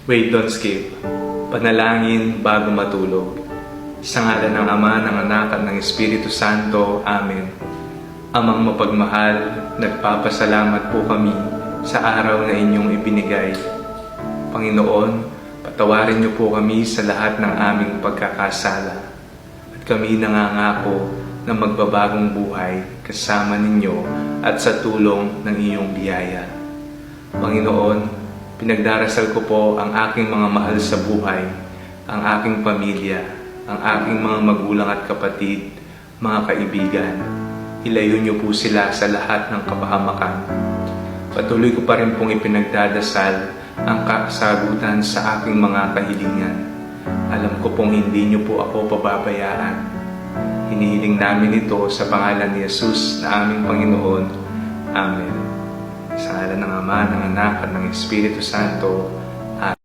Wait, don't skip. Panalangin bago matulog. Sa ngalan ng Ama, ng Anak, at ng Espiritu Santo. Amen. Amang mapagmahal, nagpapasalamat po kami sa araw na inyong ibinigay. Panginoon, patawarin niyo po kami sa lahat ng aming pagkakasala. At kami nangangako na magbabagong buhay kasama ninyo at sa tulong ng iyong biyaya. Panginoon, pinagdarasal ko po ang aking mga mahal sa buhay, ang aking pamilya, ang aking mga magulang at kapatid, mga kaibigan. Ilayo niyo po sila sa lahat ng kapahamakan. Patuloy ko pa rin pong ipinagdadasal ang kasagutan sa aking mga kahilingan. Alam ko pong hindi niyo po ako pababayaan. Hinihiling namin ito sa pangalan ni Jesus na aming Panginoon. Amen. Sa ngalan ng Ama, ng Anak, at ng Espiritu Santo.